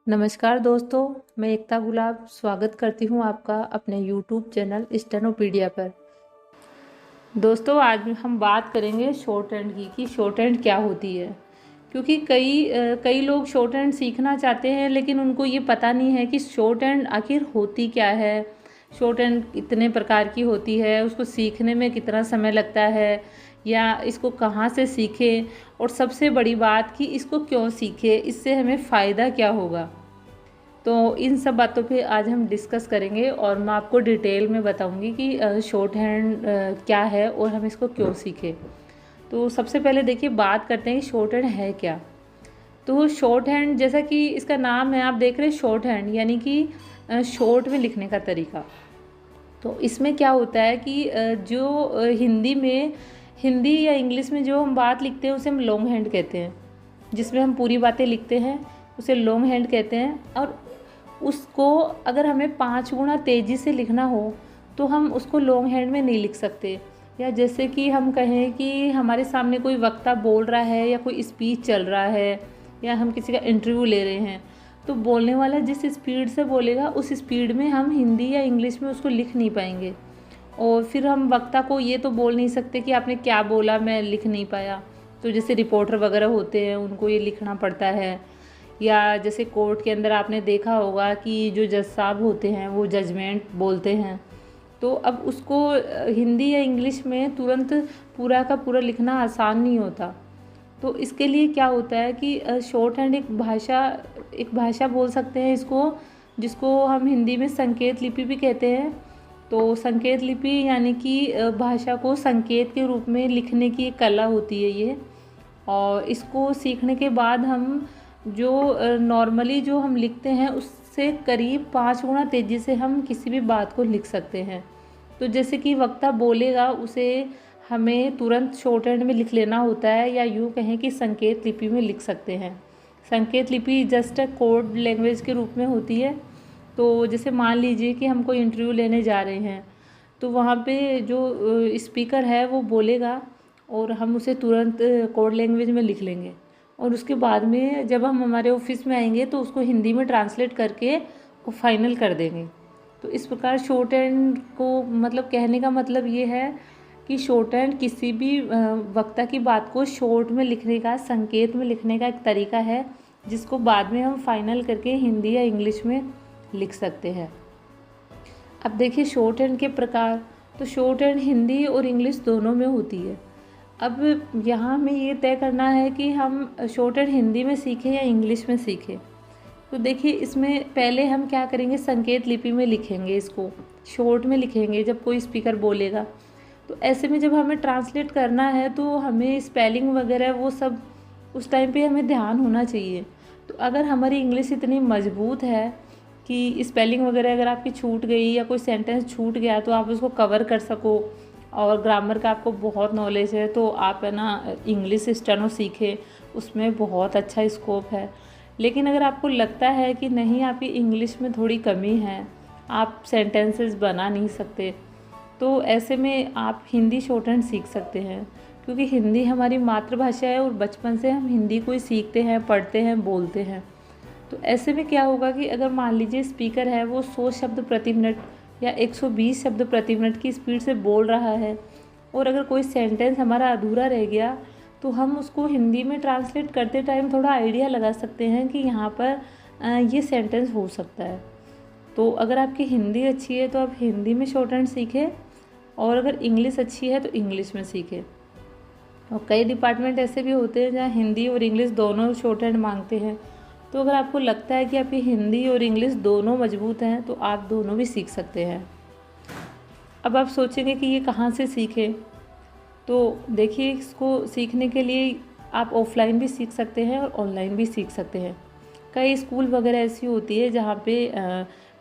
नमस्कार दोस्तों, मैं एकता गुलाब स्वागत करती हूँ आपका अपने YouTube चैनल स्टेनोपीडिया पर। दोस्तों, आज हम बात करेंगे शॉर्ट हैंड की कि शॉर्ट हैंड क्या होती है। क्योंकि कई लोग शॉर्ट हैंड सीखना चाहते हैं, लेकिन उनको ये पता नहीं है कि शॉर्ट हैंड आखिर होती क्या है। शॉर्ट हैंड कितने प्रकार की होती है, उसको सीखने में कितना समय लगता है, या इसको कहाँ से सीखें, और सबसे बड़ी बात कि इसको क्यों सीखें, इससे हमें फ़ायदा क्या होगा। तो इन सब बातों पे आज हम डिस्कस करेंगे और मैं आपको डिटेल में बताऊंगी कि शॉर्ट हैंड क्या है और हम इसको क्यों सीखें। तो सबसे पहले देखिए, बात करते हैं कि शॉर्ट हैंड है क्या। तो शॉर्ट हैंड, जैसा कि इसका नाम है, आप देख रहे हैं शॉर्ट हैंड, यानी कि शॉर्ट में लिखने का तरीका। तो इसमें क्या होता है कि जो हिंदी या इंग्लिश में जो हम बात लिखते हैं उसे हम लॉन्ग हैंड कहते हैं। जिसमें हम पूरी बातें लिखते हैं उसे लॉन्ग हैंड कहते हैं। और उसको अगर हमें 5 गुना तेज़ी से लिखना हो तो हम उसको लॉन्ग हैंड में नहीं लिख सकते। या जैसे कि हम कहें कि हमारे सामने कोई वक्ता बोल रहा है या कोई स्पीच चल रहा है या हम किसी का इंटरव्यू ले रहे हैं, तो बोलने वाला जिस स्पीड से बोलेगा उस स्पीड में हम हिंदी या इंग्लिश में उसको लिख नहीं पाएंगे। और फिर हम वक्ता को ये तो बोल नहीं सकते कि आपने क्या बोला, मैं लिख नहीं पाया। तो जैसे रिपोर्टर वगैरह होते हैं उनको ये लिखना पड़ता है। या जैसे कोर्ट के अंदर आपने देखा होगा कि जो जज साहब होते हैं वो जजमेंट बोलते हैं, तो अब उसको हिंदी या इंग्लिश में तुरंत पूरा का पूरा लिखना आसान नहीं होता। तो इसके लिए क्या होता है कि शॉर्ट हैंड एक भाषा बोल सकते हैं इसको, जिसको हम हिंदी में संकेत लिपि भी कहते हैं। तो संकेत लिपि यानी कि भाषा को संकेत के रूप में लिखने की एक कला होती है ये। और इसको सीखने के बाद हम जो नॉर्मली जो हम लिखते हैं उससे करीब 5 गुना तेज़ी से हम किसी भी बात को लिख सकते हैं। तो जैसे कि वक्ता बोलेगा उसे हमें तुरंत शॉर्ट हैंड में लिख लेना होता है, या यूँ कहें कि संकेत लिपि में लिख सकते हैं। संकेत लिपि जस्ट कोड लैंग्वेज के रूप में होती है। तो जैसे मान लीजिए कि हम कोई इंटरव्यू लेने जा रहे हैं, तो वहाँ पे जो स्पीकर है वो बोलेगा और हम उसे तुरंत कोड लैंग्वेज में लिख लेंगे। और उसके बाद में जब हम हमारे ऑफिस में आएंगे तो उसको हिंदी में ट्रांसलेट करके वो फाइनल कर देंगे। तो इस प्रकार शॉर्ट हैंड को मतलब कहने का मतलब ये है कि शॉर्ट हैंड किसी भी वक्ता की बात को शॉर्ट में लिखने का, संकेत में लिखने का एक तरीका है, जिसको बाद में हम फाइनल करके हिंदी या इंग्लिश में लिख सकते हैं। अब देखिए शॉर्ट हैंड के प्रकार। तो शॉर्ट हैंड हिंदी और इंग्लिश दोनों में होती है। अब यहाँ हमें ये तय करना है कि हम शॉर्ट हैंड हिंदी में सीखें या इंग्लिश में सीखें। तो देखिए इसमें पहले हम क्या करेंगे, संकेत लिपि में लिखेंगे, इसको शॉर्ट में लिखेंगे जब कोई स्पीकर बोलेगा। तो ऐसे में जब हमें ट्रांसलेट करना है तो हमें स्पेलिंग वगैरह वो सब उस टाइम पे हमें ध्यान होना चाहिए। तो अगर हमारी इंग्लिश इतनी मजबूत है कि स्पेलिंग वगैरह अगर आपकी छूट गई या कोई सेंटेंस छूट गया तो आप उसको कवर कर सको, और ग्रामर का आपको बहुत नॉलेज है, तो आप है ना इंग्लिश स्टेनो सीखें, उसमें बहुत अच्छा स्कोप है। लेकिन अगर आपको लगता है कि नहीं, आपकी इंग्लिश में थोड़ी कमी है, आप सेंटेंसेस बना नहीं सकते, तो ऐसे में आप हिंदी शॉर्ट हैंड सीख सकते हैं। क्योंकि हिंदी हमारी मातृभाषा है और बचपन से हम हिंदी को ही सीखते हैं, पढ़ते हैं, बोलते हैं। तो ऐसे में क्या होगा कि अगर मान लीजिए स्पीकर है वो 100 शब्द प्रति मिनट या 120 शब्द प्रति मिनट की स्पीड से बोल रहा है, और अगर कोई सेंटेंस हमारा अधूरा रह गया तो हम उसको हिंदी में ट्रांसलेट करते टाइम थोड़ा आइडिया लगा सकते हैं कि यहाँ पर ये सेंटेंस हो सकता है। तो अगर आपकी हिंदी अच्छी है तो आप हिंदी में शॉर्ट हैंड सीखें, और अगर इंग्लिश अच्छी है तो इंग्लिश में सीखें। और कई डिपार्टमेंट ऐसे भी होते हैं जहाँ हिंदी और इंग्लिश दोनों शॉर्ट हैंड मांगते हैं। तो अगर आपको लगता है कि आपकी हिंदी और इंग्लिश दोनों मजबूत हैं तो आप दोनों भी सीख सकते हैं। अब आप सोचेंगे कि ये कहाँ से सीखें। तो देखिए, इसको सीखने के लिए आप ऑफलाइन भी सीख सकते हैं और ऑनलाइन भी सीख सकते हैं। कई स्कूल वगैरह ऐसी होती है जहाँ पे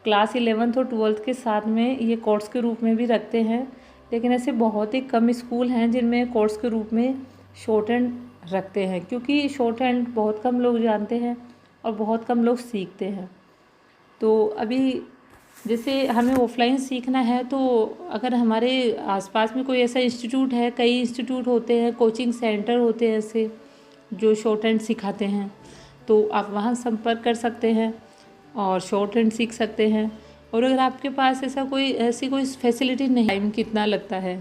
क्लास 11th और 12th के साथ में ये कोर्स के रूप में भी रखते हैं। लेकिन ऐसे बहुत ही कम स्कूल हैं जिनमें कोर्स के रूप में शॉर्ट हैंड रखते हैं, क्योंकि शॉर्ट हैंड बहुत कम लोग जानते हैं और बहुत कम लोग सीखते हैं। तो अभी जैसे हमें ऑफलाइन सीखना है, तो अगर हमारे आसपास में कोई ऐसा इंस्टीट्यूट है, कई इंस्टीट्यूट होते हैं, कोचिंग सेंटर होते हैं ऐसे जो शॉर्ट हैंड सिखाते हैं, तो आप वहाँ संपर्क कर सकते हैं। और शॉर्ट हैंड सीख सकते हैं। और अगर आपके पास ऐसी कोई फैसिलिटी नहीं, टाइम कितना लगता है,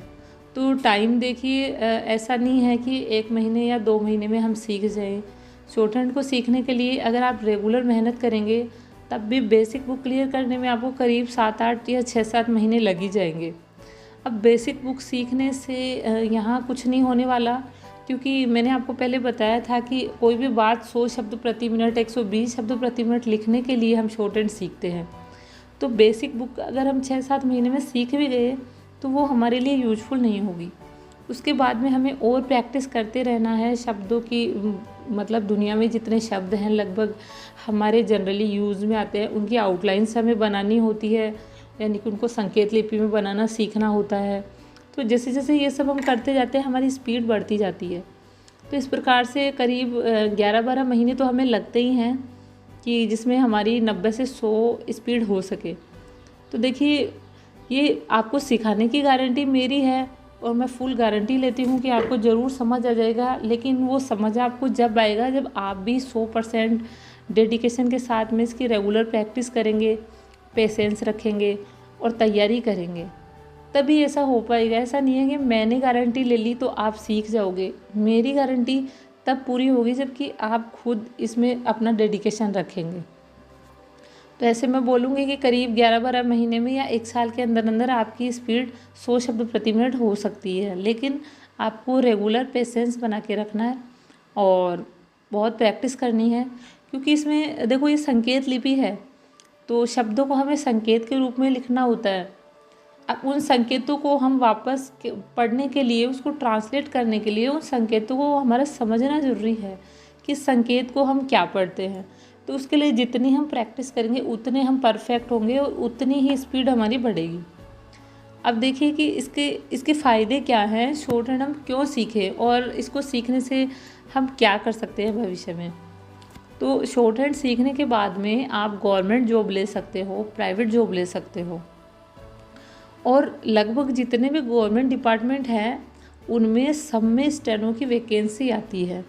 तो टाइम देखिए ऐसा नहीं है कि 1 महीने या 2 महीने में हम सीख जाएं। शॉर्ट हैंड को सीखने के लिए अगर आप रेगुलर मेहनत करेंगे तब भी बेसिक बुक क्लियर करने में आपको करीब 7-8 या 6-7 महीने लग ही जाएंगे। अब बेसिक बुक सीखने से यहाँ कुछ नहीं होने वाला, क्योंकि मैंने आपको पहले बताया था कि कोई भी बात 100 शब्द प्रति मिनट 120 शब्द प्रति मिनट लिखने के लिए हम शॉर्ट हैंड सीखते हैं। तो बेसिक बुक अगर हम 6-7 महीने में सीख भी गए तो वो हमारे लिए यूजफुल नहीं होगी। उसके बाद में हमें और प्रैक्टिस करते रहना है शब्दों की। मतलब दुनिया में जितने शब्द हैं लगभग हमारे जनरली यूज़ में आते हैं, उनकी आउटलाइंस हमें बनानी होती है, यानी कि उनको संकेत लिपि में बनाना सीखना होता है। तो जैसे जैसे ये सब हम करते जाते हैं हमारी स्पीड बढ़ती जाती है। तो इस प्रकार से करीब 11-12 महीने तो हमें लगते ही हैं कि जिसमें हमारी 90 से 100 स्पीड हो सके। तो देखिए, ये आपको सिखाने की गारंटी मेरी है और मैं फुल गारंटी लेती हूँ कि आपको ज़रूर समझ आ जाएगा। लेकिन वो समझ आपको जब आएगा जब आप भी 100% डेडिकेशन के साथ में इसकी रेगुलर प्रैक्टिस करेंगे, पेशेंस रखेंगे और तैयारी करेंगे, तभी ऐसा हो पाएगा। ऐसा नहीं है कि मैंने गारंटी ले ली तो आप सीख जाओगे। मेरी गारंटी तब पूरी होगी जबकि आप खुद इसमें अपना डेडिकेशन रखेंगे। तो ऐसे मैं बोलूँगी कि करीब 11-12 महीने में या 1 साल के अंदर अंदर आपकी स्पीड 100 शब्द प्रति मिनट हो सकती है। लेकिन आपको रेगुलर पेशेंस बना के रखना है और बहुत प्रैक्टिस करनी है, क्योंकि इसमें देखो ये संकेत लिपि है, तो शब्दों को हमें संकेत के रूप में लिखना होता है। अब उन संकेतों को हम वापस पढ़ने के लिए, उसको ट्रांसलेट करने के लिए उन संकेतों को हमारा समझना ज़रूरी है कि संकेत को हम क्या पढ़ते हैं। तो उसके लिए जितनी हम प्रैक्टिस करेंगे उतने हम परफेक्ट होंगे और उतनी ही स्पीड हमारी बढ़ेगी। अब देखिए कि इसके फ़ायदे क्या हैं, शॉर्ट हैंड हम क्यों सीखें और इसको सीखने से हम क्या कर सकते हैं भविष्य में। तो शॉर्ट हैंड सीखने के बाद में आप गवर्नमेंट जॉब ले सकते हो, प्राइवेट जॉब ले सकते हो, और लगभग जितने भी गवर्नमेंट डिपार्टमेंट हैं उनमें सब में स्टेनो की वैकेंसी आती है।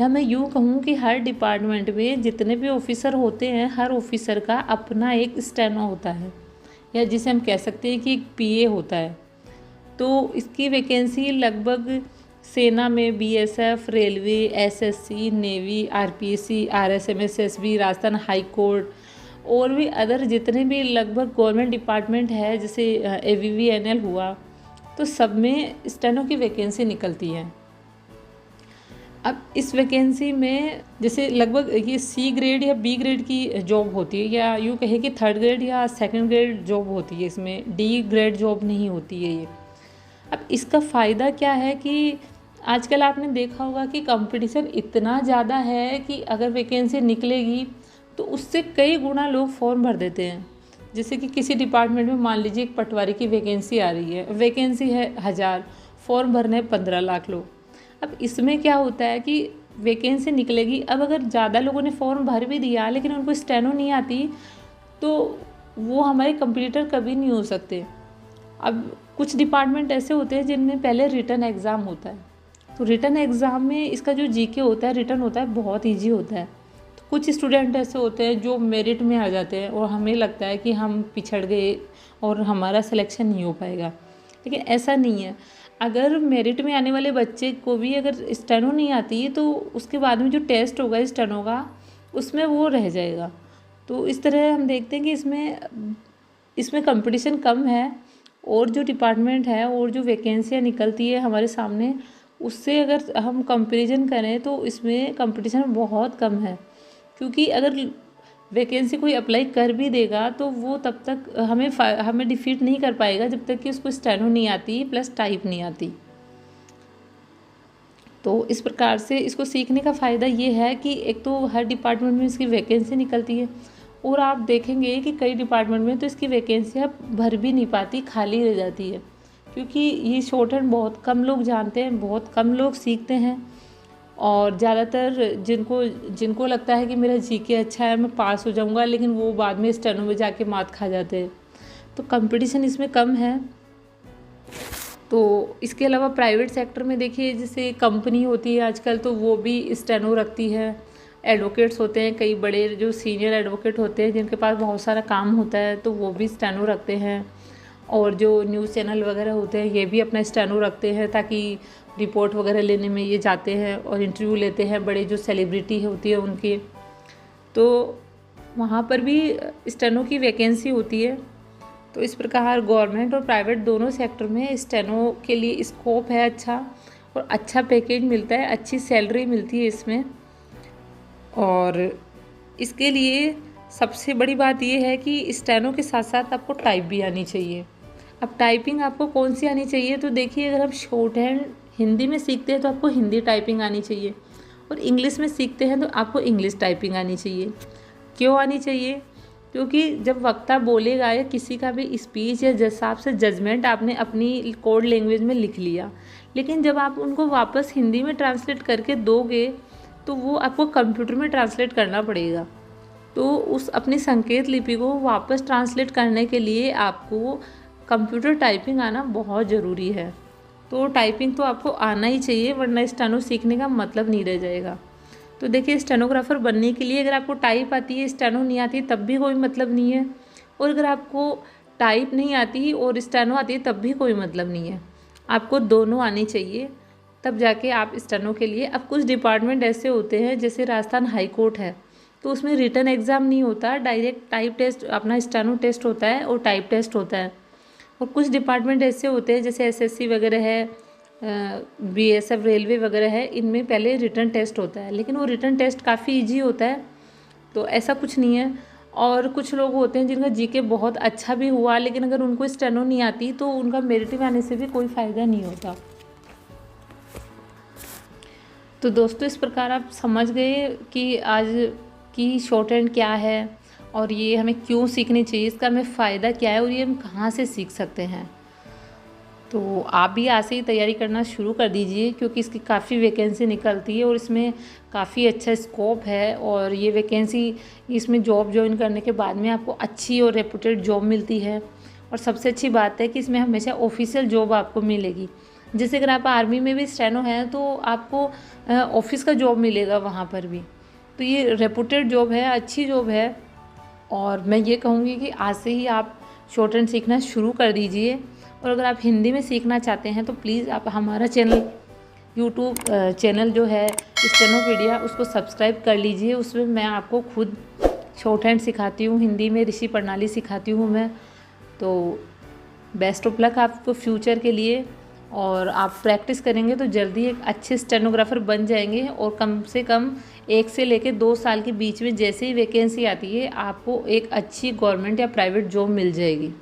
या मैं यूँ कहूँ कि हर डिपार्टमेंट में जितने भी ऑफिसर होते हैं, हर ऑफिसर का अपना एक स्टेनो होता है, या जिसे हम कह सकते हैं कि एक पीए होता है। तो इसकी वैकेंसी लगभग सेना में BSF, railway, SSC, navy, RPSC, RSMS, SB, Rajasthan high court और भी अदर जितने भी लगभग गवर्नमेंट डिपार्टमेंट है, जैसे एवीवीएनएल हुआ, तो सब में स्टेनो की वैकेंसी निकलती है। अब इस वैकेंसी में जैसे लगभग ये सी ग्रेड या बी ग्रेड की जॉब होती है, या यूँ कहे कि 3rd ग्रेड या 2nd ग्रेड जॉब होती है, इसमें डी ग्रेड जॉब नहीं होती है ये। अब इसका फ़ायदा क्या है कि आजकल आपने देखा होगा कि कंपटीशन इतना ज़्यादा है कि अगर वैकेंसी निकलेगी तो उससे कई गुना लोग फॉर्म भर देते हैं। जैसे कि किसी डिपार्टमेंट में मान लीजिए एक पटवारी की वैकेंसी आ रही है, वैकेंसी है 1000, फॉर्म भरने 15 लाख लोग। अब इसमें क्या होता है कि वैकेंसी निकलेगी, अब अगर ज़्यादा लोगों ने फॉर्म भर भी दिया लेकिन उनको स्टेनो नहीं आती तो वो हमारे कंपटीटर कभी नहीं हो सकते। अब कुछ डिपार्टमेंट ऐसे होते हैं जिनमें पहले रिटन एग्ज़ाम होता है, तो रिटन एग्ज़ाम में इसका जो जीके होता है, रिटन होता है, बहुत ईजी होता है। तो कुछ स्टूडेंट ऐसे होते हैं जो मेरिट में आ जाते हैं और हमें लगता है कि हम पिछड़ गए और हमारा सिलेक्शन नहीं हो पाएगा, लेकिन ऐसा नहीं है। अगर मेरिट में आने वाले बच्चे को भी अगर स्टेनो नहीं आती तो उसके बाद में जो टेस्ट होगा स्टेनो का, उसमें वो रह जाएगा। तो इस तरह हम देखते हैं कि इसमें कंपटीशन कम है, और जो डिपार्टमेंट है और जो वैकेंसियाँ निकलती है हमारे सामने, उससे अगर हम कंपैरिजन करें तो इसमें कंपटीशन बहुत कम है। क्योंकि अगर वैकेंसी कोई अप्लाई कर भी देगा तो वो तब तक हमें डिफीट नहीं कर पाएगा जब तक कि उसको स्टेनो नहीं आती प्लस टाइप नहीं आती। तो इस प्रकार से इसको सीखने का फ़ायदा ये है कि एक तो हर डिपार्टमेंट में इसकी वैकेंसी निकलती है, और आप देखेंगे कि कई डिपार्टमेंट में तो इसकी वैकेंसियाँ भर भी नहीं पाती, खाली रह जाती है, क्योंकि ये शॉर्ट हैंड बहुत कम लोग जानते हैं, बहुत कम लोग सीखते हैं। और ज़्यादातर जिनको लगता है कि मेरा जीके अच्छा है, मैं पास हो जाऊंगा, लेकिन वो बाद में स्टेनो में जाके मात खा जाते हैं। तो कंपटीशन इसमें कम है। तो इसके अलावा प्राइवेट सेक्टर में देखिए, जैसे कंपनी होती है आजकल, तो वो भी स्टेनो रखती है। एडवोकेट्स होते हैं, कई बड़े जो सीनियर एडवोकेट होते हैं जिनके पास बहुत सारा काम होता है, तो वो भी स्टेनो रखते हैं। और जो न्यूज़ चैनल वगैरह होते हैं ये भी अपना स्टेनो रखते हैं, ताकि रिपोर्ट वगैरह लेने में ये जाते हैं और इंटरव्यू लेते हैं बड़े जो सेलिब्रिटी होती है उनकी, तो वहाँ पर भी स्टेनो की वैकेंसी होती है। तो इस प्रकार गवर्नमेंट और प्राइवेट दोनों सेक्टर में स्टेनो के लिए स्कोप है अच्छा, और अच्छा पैकेज मिलता है, अच्छी सैलरी मिलती है इसमें। और इसके लिए सबसे बड़ी बात ये है कि स्टेनो के साथ साथ आपको टाइप भी आनी चाहिए। अब टाइपिंग आपको कौन सी आनी चाहिए, तो देखिए अगर हम शॉर्ट हैंड हिंदी में सीखते हैं तो आपको हिंदी टाइपिंग आनी चाहिए, और इंग्लिश में सीखते हैं तो आपको इंग्लिश टाइपिंग आनी चाहिए। क्यों आनी चाहिए? क्योंकि जब वक्ता बोलेगा या किसी का भी स्पीच या हिसाब से जजमेंट आपने अपनी कोड लैंग्वेज में लिख लिया, लेकिन जब आप उनको वापस हिंदी में ट्रांसलेट करके दोगे तो वो आपको कंप्यूटर में ट्रांसलेट करना पड़ेगा। तो उस अपनी संकेत लिपि को वापस ट्रांसलेट करने के लिए आपको कंप्यूटर टाइपिंग आना बहुत ज़रूरी है। तो टाइपिंग तो आपको आना ही चाहिए, वरना स्टेनो सीखने का मतलब नहीं रह जाएगा। तो देखिए स्टेनोग्राफर बनने के लिए अगर आपको टाइप आती है, स्टेनो नहीं आती, तब भी कोई मतलब नहीं है। और अगर आपको टाइप नहीं आती और स्टेनो आती है तब भी कोई मतलब नहीं है। आपको दोनों आनी चाहिए, तब जाके आप स्टेनो के लिए। अब कुछ डिपार्टमेंट ऐसे होते हैं, जैसे राजस्थान हाई कोर्ट है, तो उसमें रिटन एग्ज़ाम नहीं होता, डायरेक्ट टाइप टेस्ट अपना स्टेनो टेस्ट होता है और टाइप टेस्ट होता है। और कुछ डिपार्टमेंट ऐसे होते हैं जैसे एसएससी वगैरह है, बीएसएफ रेलवे वगैरह है, इनमें पहले रिटन टेस्ट होता है, लेकिन वो रिटन टेस्ट काफ़ी इजी होता है, तो ऐसा कुछ नहीं है। और कुछ लोग होते हैं जिनका जीके बहुत अच्छा भी हुआ, लेकिन अगर उनको स्टेनो नहीं आती तो उनका मेरिट में आने से भी कोई फ़ायदा नहीं होता। तो दोस्तों इस प्रकार आप समझ गए कि आज की शॉर्ट हैंड क्या है, और ये हमें क्यों सीखनी चाहिए, इसका हमें फ़ायदा क्या है, और ये हम कहाँ से सीख सकते हैं। तो आप भी आज से ही तैयारी करना शुरू कर दीजिए, क्योंकि इसकी काफ़ी वैकेंसी निकलती है और इसमें काफ़ी अच्छा स्कोप है। और ये वैकेंसी, इसमें जॉब ज्वाइन करने के बाद में आपको अच्छी और रेपुटेड जॉब मिलती है। और सबसे अच्छी बात है कि इसमें हमेशा ऑफिशियल जॉब आपको मिलेगी। जैसे अगर आप आर्मी में भी स्टेनो हैं तो आपको ऑफिस का जॉब मिलेगा वहाँ पर भी। तो ये रेपुटेड जॉब है, अच्छी जॉब है। और मैं ये कहूँगी कि आज से ही आप शॉर्ट हैंड सीखना शुरू कर दीजिए। और अगर आप हिंदी में सीखना चाहते हैं तो प्लीज़ आप हमारा चैनल यूट्यूब चैनल जो है स्टेनोपीडिया, उसको सब्सक्राइब कर लीजिए। उसमें मैं आपको खुद शॉर्ट हैंड सिखाती हूँ, हिंदी में ऋषि प्रणाली सिखाती हूँ मैं। तो बेस्ट ऑफ लक आपको फ्यूचर के लिए, और आप प्रैक्टिस करेंगे तो जल्दी एक अच्छे स्टेनोग्राफर बन जाएंगे। और कम से कम 1 से लेकर 2 साल के बीच में जैसे ही वैकेंसी आती है आपको एक अच्छी गवर्नमेंट या प्राइवेट जॉब मिल जाएगी।